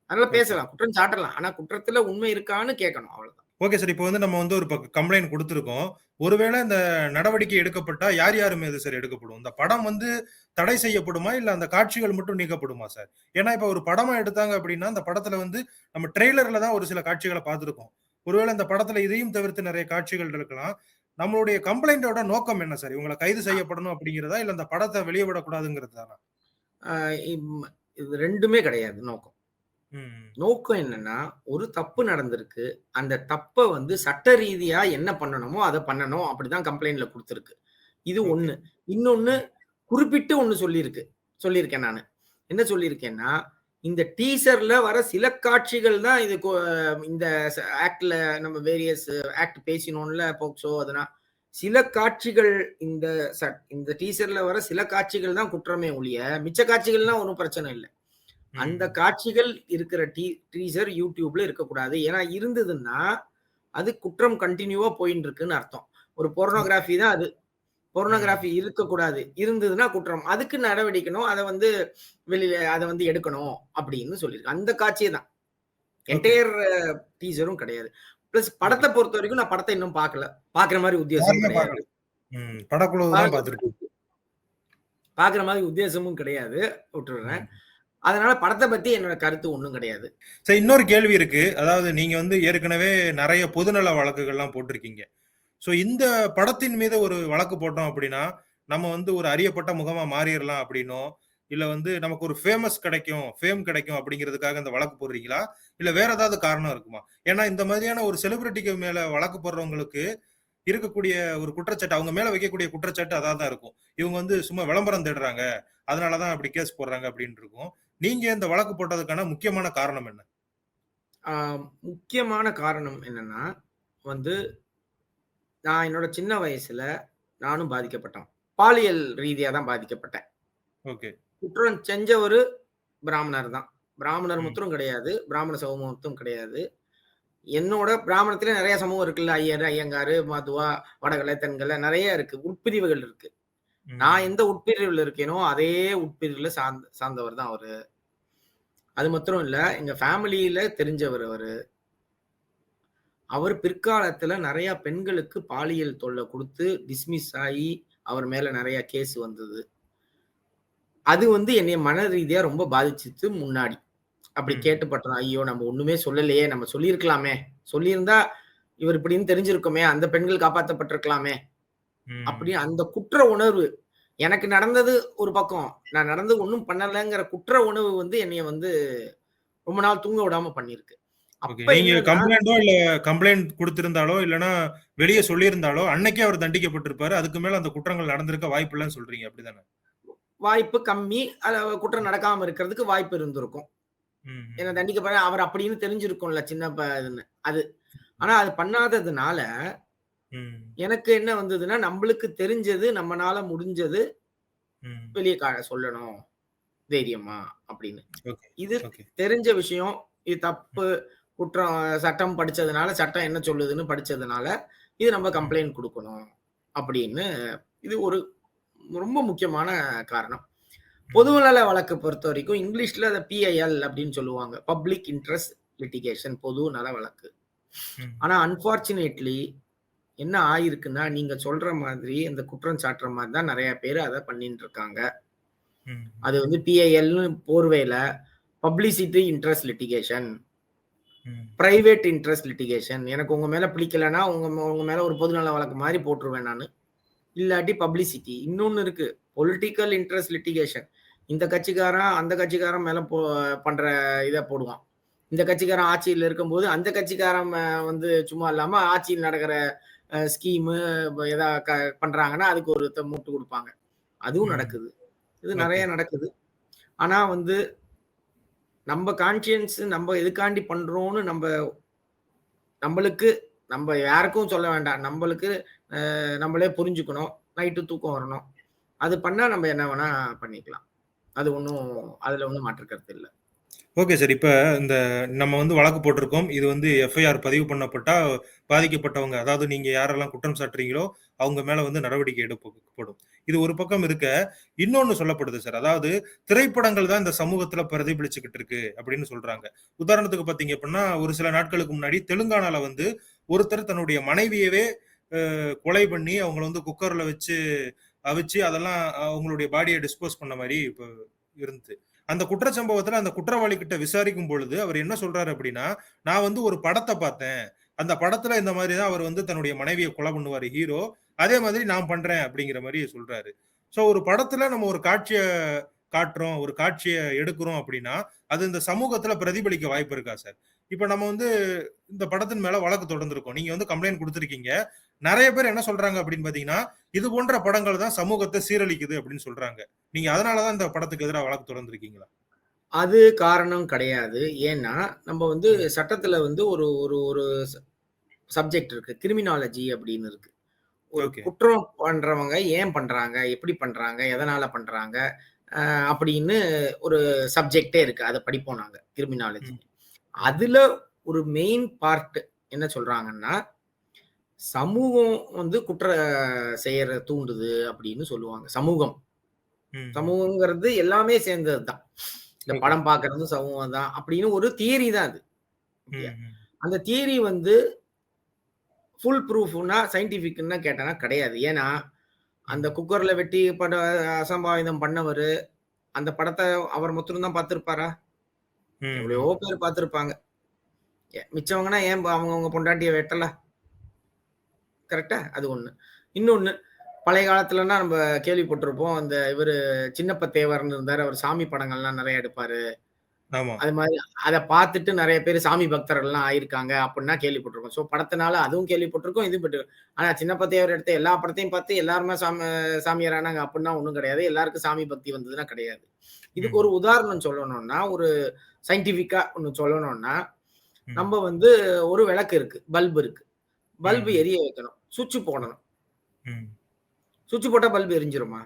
அதனால பேசலாம். குற்றம் சாட்டலாம். ஆனா குற்றத்துல உண்மை இருக்கான்னு கேட்கணும். அவ்வளவுதான்.
Okay sir. இப்போ வந்து நம்ம வந்து ஒரு கம்ப்ளைண்ட் குடுத்திருக்கோம். ஒருவேளை இந்த நடவடிக்கை எடுக்கப்பட்டா யார் மீது சார் எடுக்கப்படும்? இந்த படம் வந்து தடை செய்யப்படுமா? இல்ல அந்த காட்சிகள் மட்டும் நீக்கப்படுமா சார்? ஏன்னா இப்ப ஒரு படமா எடுத்தாங்க அப்படின்னா, அந்த படத்துல வந்து நம்ம ட்ரெய்லர்ல தான் ஒரு சில காட்சிகள பார்த்திருக்கோம். ஒருவேளை இந்த படத்துல இதையும் தவிர்த்து நெறைய காட்சிகள் இருக்கலாம். நம்மளுடைய கம்ப்ளைண்டோட நோக்கம் என்ன சார்? இவங்கள கைது செய்யப்படணும் அப்படிங்கிறதா? இல்ல அந்த படத்த வெளிய விடக்கூடாதுங்கிறது தானா?
ஆ இது 2மே கிடையாது நோக்கம்.
ம்.
நோக்கம் என்னன்னா, ஒரு தப்பு நடந்திருக்கு. அந்த தப்ப வந்து சட்ட ரீதியா என்ன பண்ணணுமோ, அத பண்ணணும். அப்படிதான் கம்ப்ளைண்ட்ல குடுத்திருக்கு. இது
ஓகே.
ஒண்ணு. இன்னொன்னு குறிப்பிட்டு ஒண்ணு சொல்லியிருக்கேன் நானு. என்ன சொல்லியிருக்கேன்னா, இந்த டீசர்ல வர சில காட்சிகள் தான் இது இந்த ஆக்ட்ல நம்ம வேரியஸ் ஆக்ட் பேசினோம்ல போக்சோ அதெல்லாம். சில காட்சிகள் இந்த இந்த டீசர்ல வர சில காட்சிகள் தான் குற்றமே ஒழிய, மிச்ச காட்சிகள்லாம் ஒண்ணும் பிரச்சனை இல்ல. அந்த
ம்.
காட்சிகள் இருக்கிற டீசர் YouTubeல இருக்கக்கூடாது. ஏன்னா இருந்ததுன்னா, அது குற்றம் கன்டினியூவா போயின்னு இருக்குன்னு அர்த்தம். ஒரு போர்னோகிராஃபி தான் அது. போர்னோகிராஃபி இருக்கக்கூடாது. இருந்ததுன்னா குற்றம். அதுக்கு நடவடிக்கணும். அத வந்து வெளியில அத வந்து எடுக்கணும் அப்படின்னு சொல்லியிருக்கு. அந்த காட்சிய தான்.
ஓகே.
என்டையர் டீசரும் கிடையாது. பிளஸ் படத்த
ஓகே.
பொறுத்தவரைக்கும் நான் படத்த இன்னும் பார்க்கல. பார்க்குற மாரி உத்தேசமும்
யாருமே
கிடையாது.
பார்க்கல. ம். படக்குழு தான் பார்த்திருக்கீங்க.
பார்க்குற மாரி உத்தேசமும் கிடையாது. விட்டுடுறேன்.
ம்.
அதனால படத்த பத்தி என்னோட கருத்து ஒண்ணும் கிடையாது.
சரி, இன்னொரு கேள்வி இருக்கு. அதாவது நீங்க வந்து ஏற்கனவே நெறைய பொதுநல வழக்குகள்லாம் போட்டிருக்கீங்க. சோ இந்த படத்தின் மீது ஒரு வழக்கு போட்டோம் அப்படின்னா, நம்ம வந்து ஒரு அறியப்பட்ட முகமா மாறிறலாம் அப்படின்னோ, இல்ல வந்து நமக்கு ஒரு ஃபேம் கிடைக்கும் அப்படிங்கிறதுக்காக இந்த வழக்கு போடுறீங்களா? இல்ல வேற ஏதாவது காரணம் இருக்குமா? ஏன்னா இந்த மாதிரியான ஒரு செலிபிரிட்டிக்கு மேல வழக்கு போடுறவங்களுக்கு இருக்கக்கூடிய ஒரு குற்றச்சாட்டு, அவங்க மேல வைக்கக்கூடிய குற்றச்சாட்டு அதா தான் இருக்கும். இவங்க வந்து சும்மா விளம்பரம் தேடுறாங்க. அதனால தான் அப்படி கேஸ் போடுறாங்க அப்படின்னு இருக்கும். நீங்க இந்த வழக்கு போட்டதுக்கான முக்கியமான காரணம் என்ன?
ஆ முக்கியமான காரணம் என்னன்னா, வந்து நான் என்னோட சின்ன வயசுல நானும் பாதிக்கப்பட்டவன். பாலியல் ரீதியா தான் பாதிக்கப்பட்டேன்.
ஓகே.
குற்றம் செஞ்சவரு பிராமணர் தான். பிராமணர்
ம்.
மட்டும் கிடையாது. பிராமண சமூகம் மட்டும் கிடையாது. என்னோட பிராமணத்திலே நெறைய சமூகம் இருக்குல்ல. ஐயர், ஐயங்காரு, மதுவா, வடகலை, தென்கலை நெறைய இருக்கு. உட்பிரிவுகள் இருக்கு. நான்
ம்.
எந்த உட்பிரிவுல இருக்கேனோ, அதே உட்பிரிவுல சார்ந்தவர் தான் அவரு. அது மாத்திரம் இல்ல, எங்க ஃபேமிலியில தெரிஞ்சவர் அவரு. அவர் பிற்காலத்துல நெறைய பெண்களுக்கு பாலியல் தொல்ல குடுத்து, டிஸ்மிஸ் ஆயி, அவர் மேல நெறைய கேஸ் வந்தது. அது வந்து என்னைய மன ரீதியா ரொம்ப பாதிச்சுச்சு முன்னாடி. அப்படி
ம்.
கேட்டுப்பட்டேன். ஐயோ! நம்ம ஒண்ணுமே சொல்லலையே! நம்ம சொல்லியிருக்கலாமே! சொல்லியிருந்தா, இவர் இப்படின்னு தெரிஞ்சிருக்குமே! அந்த பெண்கள் காப்பாத்தப்பட்டிருக்கலாமே! அப்படி
ம்.
அந்த குற்ற உணர்வு எனக்கு நடந்தது ஒரு பக்கம். நான் நடந்தது ஒண்ணும் பண்ணலங்கிற குற்ற உணர்வு வந்து என்னைய வந்து ரொம்ப நாள் தூங்க விடாம பண்ணியிருக்கு.
ஓகே.
அப்ப
நீங்க
என்னன்னா
கம்ப்ளைண்ட் குடுத்திருந்தாலோ, இல்லன்னா வெளிய சொல்லியிருந்தாலோ, அன்னைக்கே அவர் தண்டிக்கப்பட்டிருப்பாரு. அதுக்கு மேல அந்த குற்றங்கள் நடந்திருக்க வாய்ப்பில்லன்னு சொல்றீங்க. அப்படிதானே?
வாய்ப்பு கம்மி. குற்றம் நடக்காம இருக்கிறதுக்கு வாய்ப்பு இருந்திருக்கும்.
ம்.
என்ன
ம்.
தண்டிக்கப்பட அவர் அப்படின்னு தெரிஞ்சிருக்கும்ல சின்ன இதுன்னு. அது. ஆனா அது பண்ணாததுனால,
ம்.
எனக்கு என்ன வந்ததுன்னா, நம்பளுக்கு தெரிஞ்சது, நம்மனால முடிஞ்சது
ம்.
வெளிய சொல்லணும். தைரியமா அப்படின்னு.
ஓகே.
இது
ஓகே.
தெரிஞ்ச விஷயம். இது
ம்.
தப்பு. குற்றம் சட்டம் படிச்சதுனால, சட்டம் என்ன சொல்லுதுன்னு படிச்சதுனால, இது நம்ம
ம்.
கம்ப்ளைண்ட் குடுக்கணும். அப்படின்னு இது ஒரு ரொம்ப முக்கியமான காரணம்.
ம்.
பொதுநல வழக்கு பொறுத்தவரைக்கும் இங்கிலீஷ்ல அத பிஐஎல் அப்படின்னு சொல்லுவாங்க. பப்ளிக் இன்ட்ரெஸ்ட் லிட்டிகேஷன் பொது நல வழக்கு.
ம்.
ஆனா அன்பார்ச்சுனேட்லி என்ன ஆயிருக்குன்னா, நீங்க சொல்ற மாதிரி இந்த குற்றம் சாட்டுற மாரி தான் நெறைய பேரு அத பண்ணிட்டு இருக்காங்க.
ம்.
அது வந்து பிஐஎல்ன்னு போர்வையில பப்ளிசிட்டி இன்ட்ரெஸ்ட் லிட்டிகேஷன்,
ம்.
Private interest litigation. எனக்கு உங்க மேல பிடிக்கலன்னா, உங்க மேல ஒரு பொதுநல வழக்கு மாரி போட்டுருவேன் நானு. இல்லாட்டி பப்ளிசிட்டி. இன்னொன்னு இருக்கு. Political interest litigation. இந்த கட்சிக்காரன், அந்த கட்சிக்காரன் மேல பண்ற இத போடுவான். இந்த கட்சிக்காரன் ஆட்சியில இருக்கும்போது, அந்த கட்சிக்காரன் வந்து சும்மா இல்லாம ஆட்சியில் நடக்கிற ஸ்கீமு எதா பண்றாங்கன்னா, அதுக்கு மூட்டு குடுப்பாங்க. அதுவும்
ம்.
நடக்குது. இது
ஓகே.
நெறைய நடக்குது. ஆனா வந்து, நம்ப கான்ஷியன்ஸ் நம்ப எதுக்காண்டி பண்றோம்னு நம்பளுக்கு நம்ப யாருக்கும் சொல்ல வேண்டாம். நம்பளுக்கு நம்மளே புரிஞ்சுக்கணும். நைட்டு தூக்கம் வரணும். அது பண்ணா நம்ம என்ன வேணா பண்ணிக்கலாம். அதுல ஒண்ணும் மாற்று கருத்து இல்ல.
Okay sir. இப்ப இந்த நம்ம வந்து வழக்கு போட்டிருக்கோம். இது வந்து எஃப்ஐஆர் பதிவு பண்ணப்பட்டா, பாதிக்கப்பட்டவங்க, அதாவது நீங்க யாரெல்லாம் குற்றம் சாட்டுறீங்களோ, அவங்க மேல வந்து நடவடிக்கை எடுக்கப்படும். இது ஒரு பக்கம் இருக்க, இன்னொன்னு சொல்லப்படுது சார். அதாவது திரைப்படங்கள் தான் இந்த சமூகத்துல பிரதிபலிச்சுக்கிட்டு இருக்கு அப்படின்னு சொல்றாங்க. உதாரணத்துக்கு பார்த்தீங்க அப்படின்னா, ஒரு சில நாட்களுக்கு முன்னாடி தெலுங்கானால வந்து ஒருத்தர் தன்னுடைய மனைவியவே கொலை பண்ணி, அவங்கள வந்து குக்கர்ல வச்சு அவிச்சு, அதெல்லாம் அவங்களுடைய பாடிய டிஸ்போஸ் பண்ண மாரி இப்ப இருந்தது. அந்த குற்றச்சம்பவத்துல அந்த குற்றவாளி கிட்ட விசாரிக்கும் பொழுது, அவர் என்ன சொல்றாரு அப்படின்னா, "நான் வந்து ஒரு படத்த பார்த்தேன். அந்த படத்துல இந்த மாரி தான் அவர் வந்து தன்னுடைய மனைவிய கொலை பண்ணுவாரு ஹீரோ. அதே மாதிரி நான் பண்றேன்." அப்படிங்கிற மாரி சொல்றாரு. சோ ஒரு படத்துல நம்ம ஒரு காட்சிய காட்டுறோம், ஒரு காட்சிய எடுக்குறோம் அப்படின்னா, அது இந்த சமூகத்துல பிரதிபலிக்க வாய்ப்பு இருக்கா சார்? இப்ப நம்ம வந்து இந்த படத்தின் மேல வழக்கு தொடர்ந்திருக்கோம். நீங்க வந்து கம்ப்ளைண்ட் குடுத்திருக்கீங்க. நெறைய பேர் என்ன சொல்றாங்க அப்படின்னு பார்த்தீங்கன்னா, "இது போன்ற படங்கள் தான் சமூகத்த சீரழிக்குது" அப்படின்னு சொல்றாங்க. நீங்க அதனால தான் இந்த படத்துக்கு எதிரா வழக்கு தொடர்ந்திருக்கீங்களா?
அது காரணம் கிடையாது. ஏன்னா, நம்ம வந்து
ம்.
சட்டத்துல வந்து ஒரு ஒரு ஒரு சப்ஜெக்ட் இருக்கு. கிரிமினாலஜி அப்படின்னு இருக்கு. ஒரு
ஓகே.
குற்றம் பண்றவங்க ஏன் பண்றாங்க? எப்படி பண்றாங்க? எதனால பண்றாங்க? அப்படின்னு ஒரு சப்ஜெக்ட்டே இருக்கு. அத படிப்போம் நாங்க. கிரிமினாலஜி.
ம்.
அதுல ஒரு மெயின் பார்ட் என்ன சொல்றாங்கன்னா, சமூகம் வந்து செய்யற தூண்டுது அப்படின்னு சொல்லுவாங்க. சமூகம்.
ம்.
சமூகங்கிறது எல்லாமே சேர்ந்தது தான். இந்த
ஓகே.
படம் பார்க்கறதும் சமூகம் தான். அப்படின்னு ஒரு தியரி தான் அது. ஓகே.
ம். ம்.
அந்த தியரி வந்து ஃபுல் ப்ரூஃப்னா சயன்டிஃபிக்ன்னா கேட்டனா கிடையாது. ஏன்னா, அந்த
ம்.
குக்கர்ல வெட்டி அசம்பாவிதம் பண்ணவரு, அந்த படத்த அவர் மாத்திரம் தான் பார்த்திருப்பாரா? எவ்வளையோ
ம்.
பேர் பார்த்திருப்பாங்க. மிச்சவங்கன்னா ஏன் அவங்கவங்க பொண்டாட்டிய வெட்டல? கரெக்ட்டா? அது ஒண்ணு. இன்னொன்னு, பழைய காலத்துலன்னா நம்ப கேள்விப்பட்டிருப்போம். அந்த இவரு சின்னப்ப தேவர்ன்னு இருந்தாரு. அவரு சாமி படங்கள்லாம் நெறைய எடுப்பாரு.
ஆமா.
அது மாரி அத பார்த்துட்டு நெறைய பேரு சாமி பக்தர்கள்லாம் ஆயிருக்காங்க அப்டின்னா கேள்விப்பட்டுருக்கோம். படத்தினால அதுவும் கேள்விப்பட்டுருக்கோம். இதுவும் ஆனா சின்னப்ப தேவர் எடுத்த எல்லா படத்தையும் பார்த்து எல்லாருமே சாமியார் ஆனாங்க அப்டின்னா ஒண்ணும் கிடையாது. எல்லாருக்கும் சாமி பக்தி வந்ததுன்னா கிடையாது. இதுக்கு ஒரு
ம்.
உதாரணம் சொல்லணும்னா, ஒரு சயன்டிஃபிக்கா ஒண்ணு சொல்லணும்னா,
ம்.
நம்ப வந்து ஒரு விளக்கு இருக்கு. பல்ப் இருக்கு. பல்ப்
ம்.
எரிய வைக்கணும். சுவிட்ச் போடணும்.
ம்.
சுவிட்ச் போட்டா பல்ப் எரிஞ்சிருமா?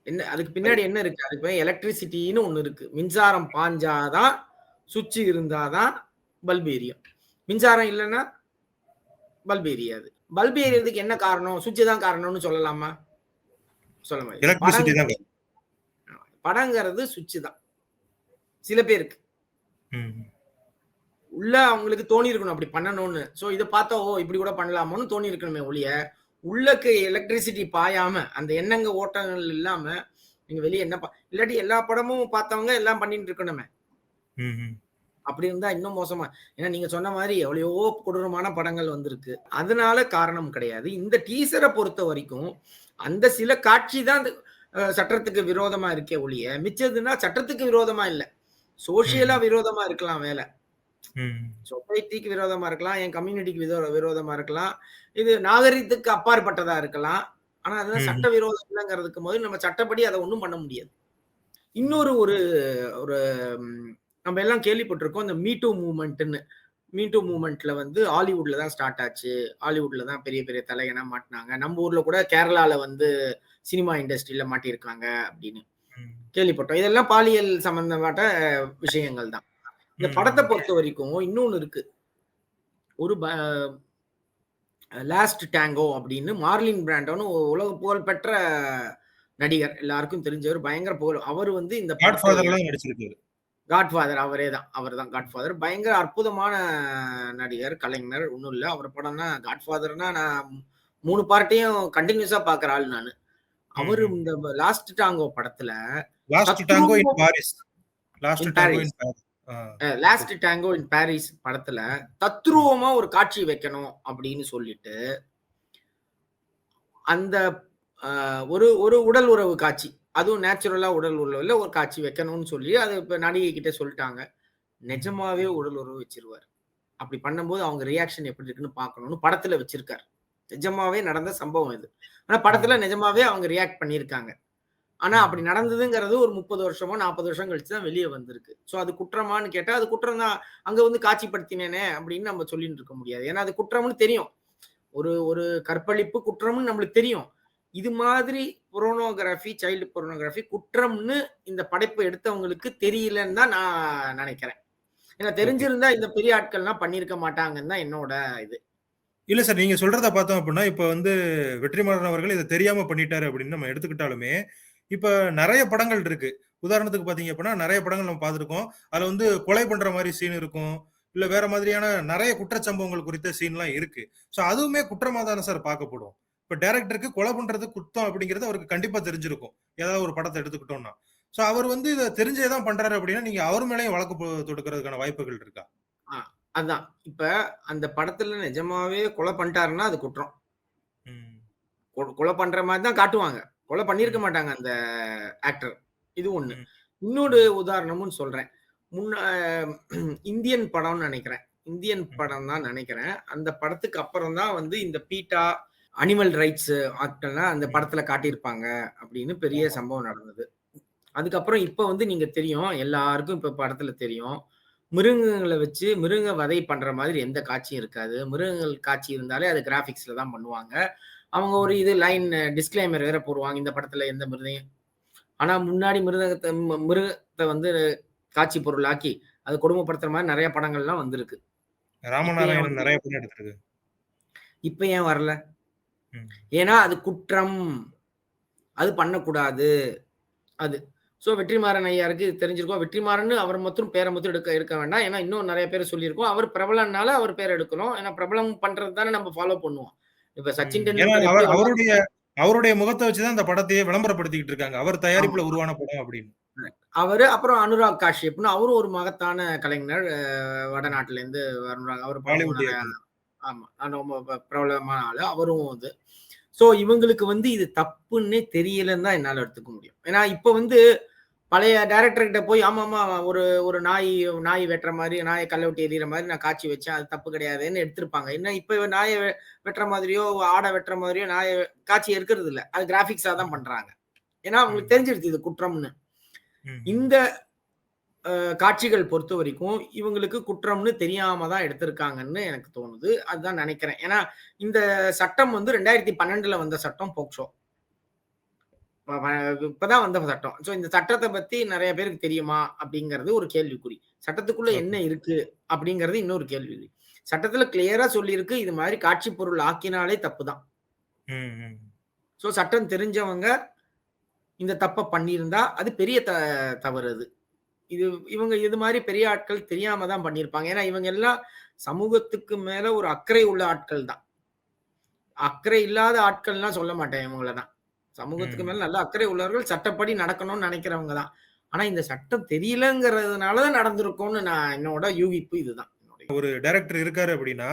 அதுக்கு
அது
பின்னாடி என்ன இருக்கு? அதுக்கு பேரு எலக்ட்ரிசிட்டின்னு ஒண்ணு இருக்கு. மின்சாரம் பாய்ஞ்சா தான், சுவிட்ச் இருந்தா தான் பல்ப் எரியும். மின்சாரம் இல்லன்னா பல்ப் எரியாது. பல்ப்
ம்.
எரியறதுக்கு என்ன காரணம்? சுவிட்ச் தான் காரணம்னு சொல்லலாமா? சொல்ல முடியாது.
எலக்ட்ரிசிட்டி தான்.
படங்கிறது சுவிட்ச் தான். சில பேருக்கு.
ம்.
உள்ள அவங்களுக்கு தோணியிருக்கணும் அப்படி பண்ணணும்னு. இத பார்த்தா, ஓ! இப்படி கூட பண்ணலாமோன்னு தோணியிருக்கணுமே ஒழிய, உள்ளக்கு எலக்ட்ரிசிட்டி பாயாம, அந்த எண்ணங்க ஓட்டங்கள் இல்லாம, நீங்க வெளிய என்ன இல்லாட்டி எல்லா படமும் பார்த்தவங்க எல்லாம் பண்ணிட்டு இருக்கணுமே!
ம்.
அப்படி இருந்தா இன்னும் மோசமா ஏன்னா நீங்க சொன்ன மாரி எவ்வளையோ கொடூரமான படங்கள் வந்திருக்கு. அதனால காரணம் கிடையாது. இந்த டீசர பொறுத்தவரைக்கும், அந்த சில காட்சி தான் சட்டத்துக்கு விரோதமா இருக்கே ஒழிய, மிச்சதுன்னா சட்டத்துக்கு விரோதமா இல்ல. சோசியலா
ம்.
விரோதமா இருக்கலாம் வேல.
ம்.
சொசைட்டிக்கு விரோதமா இருக்கலாம். என் கம்யூனிட்டிக்கு விரோதமா இருக்கலாம். இது நாகரீகத்துக்கு அப்பாற்பட்டதா இருக்கலாம். ஆனா அதெல்லாம்
ம்.
சட்டவிரோதம் இல்லங்கிறதுக்கு போது நம்ம சட்டப்படி அத ஒண்ணும் பண்ண முடியாது. இன்னொரு ஒரு ஒரு ம் நம்ம எல்லாம் கேள்விப்பட்டிருக்கோம். இந்த மீ டூ மூவ்மென்ட்ன்னு. மீ டூ மூவ்மென்ட்ல வந்து ஹாலிவுட்ல தான் ஸ்டார்ட் ஆச்சு. ஹாலிவுட்ல தான் பெரிய பெரிய தலைகள்லாம் மாட்டுனாங்க. நம்ம ஊர்ல கூட கேரளால வந்து சினிமா இண்டஸ்ட்ரியில மாட்டியிருக்காங்க அப்படின்னு
ம்.
கேள்விப்பட்டோம். இதெல்லாம் பாலியல் சம்பந்தப்பட்ட விஷயங்கள் தான். இந்த படத்த
ம்.
பொறுத்தவரைக்கும் இன்னொன்னு இருக்கு. ஒரு லாஸ்ட் டாங்கோ அப்படின்னு மார்லின் பிராண்டோன்னு உலக புகழ் பெற்ற நடிகர். எல்லாருக்கும் தெரிஞ்சவர். பயங்கர புகழ். அவரு வந்து இந்த படத்த
காட்ஃபாதர்லாம் நடிச்சிருக்காரு.
காட்ஃபாதர் அவர்தான் காட்ஃபாதர். பயங்கர அற்புதமான நடிகர், கலைஞர். ஒண்ணும் இல்ல. அவர் படம்னா காட்ஃபாதர்னா நான் 3 பார்ட்டையும் கன்டினியூஸா பார்க்குற ஆள் நானு. அவரு இந்த லாஸ்ட் டாங்கோ படத்துல
லாஸ்ட் டாங்கோ இன்
தத்ரூபம்
Paris. Last
in
tango
Paris.
In Paris.
Last tango in Paris படத்துல தத்ரூபமா ஒரு காட்சி வைக்கணும் அப்படின்னு சொல்லிட்டு அந்த ஒரு ஒரு உடல் உறவு காட்சி, அதுவும் நேச்சுரலா உடல் உறவுல ஒரு காட்சி வைக்கணும்னு சொல்லி அது இப்ப நடிகை கிட்ட சொல்லிட்டாங்க. நிஜமாவே உடல் உறவு வச்சிருவாரு. அப்படி பண்ணும்போது அவங்க ரியாக்ஷன் எப்படி இருக்குன்னு பார்க்கணும்னு படத்துல வச்சிருக்காரு. நிஜமாவே நடந்த சம்பவம் இது. ஆனா படத்துல நிஜமாவே அவங்க ரியாக்ட் பண்ணியிருக்காங்க. ஆனா அப்படி நடந்ததுங்கிறது ஒரு 30 வருஷமோ 40 வருஷம் கழிச்சு தான் வெளியே வந்திருக்கு. சோ அது குற்றமான்னு கேட்டா அது குற்றம் தான். அங்க வந்து காட்சிப்படுத்தினேனே அப்படின்னு நம்ம சொல்லிட்டு இருக்க முடியாது. ஏன்னா அது குற்றம்னு தெரியும். ஒரு ஒரு கற்பழிப்பு குற்றம்னு நம்மளுக்கு தெரியும். இது மாதிரி போர்னோகிராஃபி, சைல்டு போர்னோகிராஃபி குற்றம்னு இந்த படைப்பு எடுத்தவங்களுக்கு தெரியலன்னு தான் நான் நினைக்கிறேன். ஏன்னா தெரிஞ்சிருந்தா இந்த பெரிய ஆட்கள்லாம் பண்ணியிருக்க மாட்டாங்கன்னு தான் என்னோட இது.
இல்ல சார், நீங்க சொல்றத பார்த்தோம் அப்படின்னா, இப்ப வந்து வெற்றிமாறன் அவர்கள் இத தெரியாம பண்ணிட்டாரு அப்படின்னு நம்ம எடுத்துக்கிட்டாலுமே, இப்ப நெறைய படங்கள் இருக்கு. உதாரணத்துக்கு பார்த்தீங்க அப்படின்னா, நெறைய படங்கள் நம்ம பார்த்திருக்கோம். அதுல வந்து கொலை பண்ற மாரி சீன் இருக்கும். இல்ல வேற மாதிரியான நெறைய குற்றச்சம்பவங்கள் குறித்த சீன்லாம் இருக்கு. சோ அதுவுமே குற்றமா தானே சார் பார்க்கப்படும். இப்ப டைரக்டருக்கு கொலை பண்றது குத்தம் அப்படிங்கிறது அவருக்கு கண்டிப்பா தெரிஞ்சிருக்கும். ஏதாவது ஒரு படத்த எடுத்துக்கிட்டோம்னா. சோ அவர் வந்து இத தெரிஞ்சே தான் பண்றாரு அப்படின்னா, நீங்க அவர் மேலயும் வழக்கு தொடுக்கிறதுக்கான வாய்ப்புகள் இருக்கா?
ஆ, அதான். இப்ப அந்த படத்துல நிஜமாவே கொலை பண்ணிட்டாருன்னா அது குற்றம்.
ம்.
கொலை பண்ற மாதிரி தான் காட்டுவாங்க. கொலை பண்ணியிருக்க
ம்.
மாட்டாங்க அந்த ஆக்டர். இது ஒண்ணு.
ம்.
இன்னொரு உதாரணமும் சொல்றேன். முன்ன இந்தியன் படம்னு நெனைக்கிறேன். இந்தியன்
ம்.
படம் தான் நெனைக்கிறேன். அந்த படத்துக்கு அப்புறம் தான் வந்து இந்த பீட்டா, அனிமல் ரைட்ஸ் ஆட்கள்லாம் அந்த
ம்.
படத்துல காட்டியிருப்பாங்க அப்படின்னு பெரிய
ஆமா.
சம்பவம் நடந்தது. அதுக்கப்புறம் இப்ப வந்து நீங்க தெரியும். எல்லாருக்கும் இப்ப படத்துல தெரியும். மிருகங்கள வச்சு மிருக வதை பண்ற மாதிரி எந்த காட்சியும் இருக்காது. மிருகங்கள் காட்சி இருந்தாலே அது கிராபிக்ஸ்ல தான் பண்ணுவாங்க. அவங்க ஒரு
ம்.
இது லைன் டிஸ்க்ளைமர் வேற போடுவாங்க. இந்த படத்துல எந்த மிருதையும் ஆனா முன்னாடி மிருகத்த வந்து காட்சி பொருளாக்கி, அது கொடுமைப்படுத்துற மாரி நெறைய படங்கள்லாம் வந்திருக்கு. இப்ப ஏன்
ராமநாராயணன்
வந்து
நெறைய படம் எடுத்திருக்கு.
இப்ப ஏன் வரல?
ம்.
ஏன்னா அது குற்றம். அது பண்ணக்கூடாது. அது. சோ வெற்றிமாறன் ஐயாருக்கு இது தெரிஞ்சிருக்கும். வெற்றிமாறன்னு அவர் மட்டும் பேர மட்டும் எடுக்க எடுக்க வேண்டாம். ஏன்னா இன்னும் நெறைய பேர் சொல்லியிருக்கோம். அவர் பிரபலம்னால அவர் பேர எடுக்கணும். ஏன்னா பிரபலம் பண்றது தானே நம்ம ஃபாலோ பண்ணுவோம். இப்ப
ம்.
சச்சின்
ஏன்னா
டெண்டுல்கர் எப்படி
அவருடைய அவருடைய முகத்த வச்சு தான் அந்த படத்தையே விளம்பரப்படுத்திக்கிட்டு இருக்காங்க. அவர்
ஆமா.
தயாரிப்புல உருவான படம் அப்படின்னு.
அவரு அப்புறம் அனுராக் காஷ்யப்ன்னு அவரும் ஒரு மகத்தான கலைஞர். வடநாட்டுலேருந்து வர்றாங்க. அவர் படமும்
பாலிவுட்
நெறையா
இயக்குனர்.
ஆமா. ரொம்ப பிரபலமான ஆளு. அவரும் இது. சோ இவங்களுக்கு வந்து இது தப்புன்னே தெரியலன்னு தான் என்னால எடுத்துக்க முடியும். ஏன்னா இப்ப வந்து பழைய டைரக்டர் கிட்ட போய் ஆமாமா ஒரு ஒரு நாய் வெட்டுற மாரி, நாய கல்ல விட்டு எறியிற மாரி நான் காட்சி வச்சேன். அது தப்பு கிடையாதுன்னு எடுத்திருப்பாங்க. என்ன இப்ப நாய வெட்டுற மாதிரியோ, ஆட வெட்டுற மாதிரியோ காட்சி எடுக்கிறது இல்ல. அது கிராபிக்ஸா தான்
ம்.
பண்றாங்க. ஏன்னா அவங்களுக்கு
ம்.
தெரிஞ்சிருச்சு இது குற்றம்னு.
ம்.
இந்த காட்சிகள் பொறுத்தவரைக்கும் இவங்களுக்கு குற்றம்னு தெரியாம தான் எடுத்திருக்காங்கன்னு எனக்கு தோணுது. அதுதான் நெனைக்கிறேன். ஏன்னா இந்த சட்டம் வந்து 2012ல வந்த சட்டம் போக்சோ. வ வ இப்பதான் வந்த சட்டம். சோ இந்த சட்டத்த பத்தி நெறைய பேருக்கு தெரியுமா? அப்படிங்கிறது ஒரு கேள்விக்குறி. சட்டத்துக்குள்ள என்ன
ஓகே.
இருக்கு? அப்படிங்கிறது இன்னொரு கேள்விக்குறி. சட்டத்துல கிளியரா சொல்லியிருக்கு. இது மாரி காட்சி பொருள் ஆக்கினாலே தப்பு தான்.
ம். ம்.
சோ சட்டம் தெரிஞ்சவங்க இந்த தப்ப பண்ணியிருந்தா, அது பெரிய தவறு அது. இவங்க இது மாரி பெரிய ஆட்கள் தெரியாம தான் பண்ணியிருப்பாங்க. ஏன்னா இவங்க எல்லாம் சமூகத்துக்கு மேல ஒரு அக்கறை உள்ள ஆட்கள் தான். அக்கறை இல்லாத ஆட்கள்லாம் சொல்ல மாட்டேன் இவங்கள தான். சமூகத்துக்கு
ம்.
மேல நல்ல அக்கறை உள்ளவர்கள் சட்டப்படி நடக்கணும்னு நெனைக்கிறவங்க தான். ஆனா இந்த சட்டம் தெரியலங்கிறதுனால தான் நடந்திருக்கும்னு நான் என்னோட யூகிப்பு இதுதான்.
ஒரு டைரக்டர் இருக்காரு அப்படின்னா,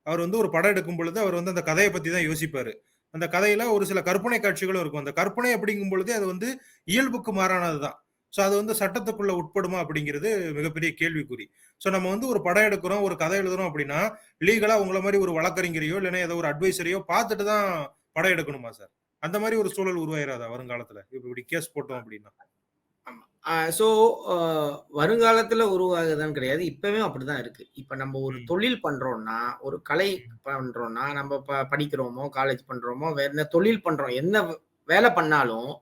அவர் வந்து ஒரு படம் எடுக்கும் பொழுது, அவர் வந்து அந்த கதைய பத்தி தான் யோசிப்பாரு. அந்த கதையில ஒரு சில கற்பனை காட்சிகளும் இருக்கும். அந்த கற்பனை அப்படிங்கும் பொழுது, அது வந்து இயல்புக்கு மாறானது தான். சோ அது வந்து சட்டத்துக்குள்ள உட்படுமா அப்படிங்கிறது மிகப்பெரிய கேள்விக்குறி. சோ நம்ம வந்து ஒரு படம் எடுக்கிறோம், ஒரு கதை எழுதுறோம் அப்படின்னா, லீகலா உங்கள மாரி ஒரு வழக்கறிஞரையோ, இல்லன்னா ஏதோ ஒரு அட்வைசரையோ பார்த்துட்டு தான் படம் எடுக்கணுமா சார்? அந்த மாரி ஒரு சூழல் உருவாயிராதா வருங்காலத்துல? இப்படி கேஸ் போட்டோம் அப்படின்னா?
ஆமா. சோ அ வருங்காலத்துல உருவாகுதான்னு கிடையாது. இப்பவே அப்படிதான் இருக்கு. இப்ப நம்ம ஒரு
ம்.
தொழில் பண்றோம்னா, ஒரு கலை
ம்.
பண்றோம்னா, நம்ம படிக்கிறோமோ, காலேஜ் பண்றோமோ, வேற என்ன தொழில் பண்றோம். என்ன வேலை பண்ணாலும்
ம்.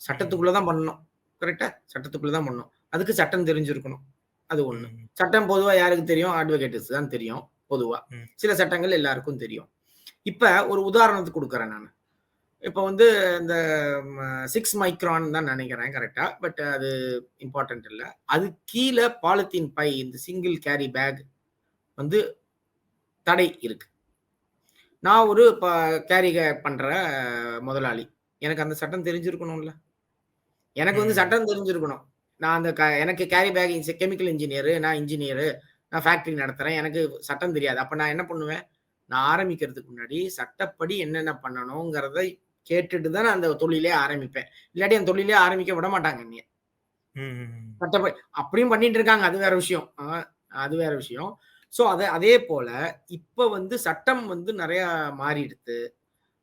சட்டத்துக்குள்ள தான் பண்ணணும். கரெக்ட்டா? சட்டத்துக்குள்ள தான் பண்ணணும். அதுக்கு சட்டம் தெரிஞ்சிருக்கணும். அது 1.
ம்.
சட்டம் பொதுவா யாருக்கு தெரியும்? அட்வொகேட்ஸ்க்கு தான் தெரியும், பொதுவா.
ம்.
சில சட்டங்கள் எல்லாருக்கும் தெரியும். இப்ப ஒரு உதாரணத்துக்கு குடுக்குறேன் நானு. இப்போ வந்து இந்த 6 மைக்ரான் தான் நினைக்கிறேன் கரெக்டா. பட் அது இம்பார்ட்டன்ட் இல்லை. அது கீழே பாலித்தீன் பை, இந்த சிங்கிள் கேரி பேக் வந்து தடை இருக்கு. நான் ஒரு கேரி பண்ற முதலாளி, எனக்கு அந்த சட்டம் தெரிஞ்சிருக்கணும்ல. எனக்கு வந்து சட்டம் தெரிஞ்சிருக்கணும். நான் அந்த எனக்கு கேரி பேக் கெமிக்கல் இன்ஜினியரு, நான் இன்ஜினியரு, நான் ஃபேக்டரி நடத்துறேன், எனக்கு சட்டம் தெரியாது. அப்ப நான் என்ன பண்ணுவேன், நான் ஆரம்பிக்கிறதுக்கு முன்னாடி சட்டப்படி என்னென்ன பண்ணணுங்கிறத கேட்டுட்டு தான் நான் அந்த தொழிலே ஆரம்பிப்பேன். இல்லாட்டி அந்த தொழிலே ஆரம்பிக்க விட மாட்டாங்க என்னைய. சட்டப்படி அப்படியும் பண்ணிட்டு இருக்காங்க, அது வேற விஷயம். அது வேற விஷயம். ஸோ அதே போல இப்ப வந்து சட்டம் வந்து நிறைய மாறிடுது.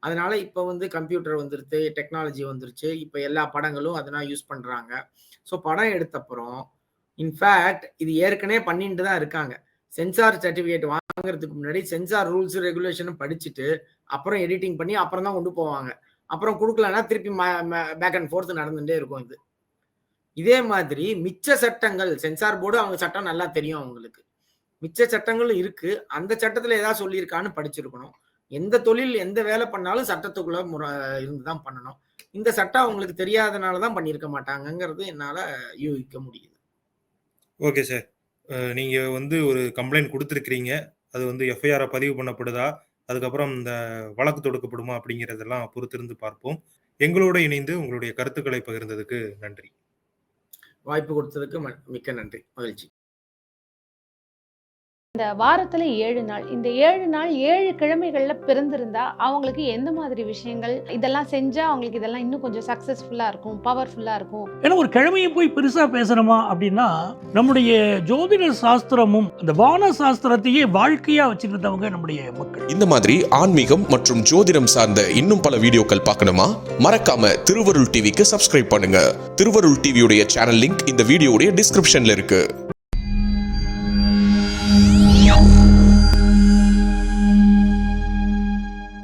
அதனால இப்ப வந்து கம்ப்யூட்டர் வந்துருச்சு, டெக்னாலஜி வந்துருச்சு. இப்ப எல்லா படங்களும் அதனால யூஸ் பண்றாங்க. ஸோ படம் எடுத்தப்புறம் இன்ஃபேக்ட் இது ஏற்கனவே பண்ணிட்டு தான் இருக்காங்க. சென்சார் சர்டிபிகேட் வாங்குறதுக்கு முன்னாடி சென்சார் ரூல்ஸ் ரெகுலேஷன் படிச்சுட்டு அப்புறம் எடிட்டிங் பண்ணி அப்புறம் தான் கொண்டு போவாங்க. அப்புறம் கொடுக்கலன்னா திருப்பி பேக் அண்ட் ஃபோர்த் நடந்துட்டே இருக்கும் இது. இதே மாதிரி மிச்ச சட்டங்கள், சென்சார் போர்டு அவங்க சட்டம் நல்லா தெரியும் அவங்களுக்கு. மிச்ச சட்டங்களும் இருக்கு. அந்த சட்டத்துல ஏதாவது சொல்லியிருக்கான்னு படிச்சிருக்கணும். எந்த தொழில் எந்த வேலை பண்ணாலும் சட்டத்துக்குள்ள இருந்துதான் பண்ணணும். இந்த சட்டம் அவங்களுக்கு தெரியாதனாலதான் பண்ணியிருக்க மாட்டாங்கிறது என்னால யூகிக்க முடியுது.
ஓகே சார், நீங்க வந்து ஒரு கம்ப்ளைண்ட் கொடுத்துருக்கீங்க. அது வந்து எஃப்ஐஆர் பதிவு பண்ணப்படுதா, அதுக்கப்புறம் இந்த வழக்கு தொடுக்கப்படுமா அப்படிங்கிறதெல்லாம் பொறுத்திருந்து பார்ப்போம். எங்களோட இணைந்து உங்களுடைய கருத்துக்களை பகிர்ந்ததுக்கு நன்றி.
வாய்ப்பு கொடுத்ததுக்கு மிக்க நன்றி, மகிழ்ச்சி.
இந்த வாரத்துல 7 நாள், இந்த 7 நாள் 7 கிழமைகள்ல பிறந்திருந்தா அவங்களுக்கு எந்த மாதிரி விஷயங்கள் இதெல்லாம் செஞ்சா அவங்களுக்கு இதெல்லாம் இன்னும் கொஞ்சம் சக்சஸ்ஃபுல்லா இருக்கும், பவர்ஃபுல்லா இருக்கும்?
ஏன்னா ஒரு கிழமையை போய் பெருசா பேசணுமா அப்படின்னா, நம்முடைய ஜோதிட சாஸ்திரமும் இந்த வான சாஸ்திரத்தையே வாழ்க்கையா வச்சிருந்தவங்க நம்முடைய மக்கள்.
இந்த மாதிரி ஆன்மீகம் மற்றும் ஜோதிடம் சார்ந்த இன்னும் பல வீடியோக்கள் பார்க்கணுமா? மறக்காம திருவருள் டிவிக்கு சப்ஸ்கிரைப் பண்ணுங்க. திருவருள் டிவியுடைய சேனல் லிங்க் இந்த வீடியோடைய டிஸ்கிரிப்ஷன்ல இருக்கு.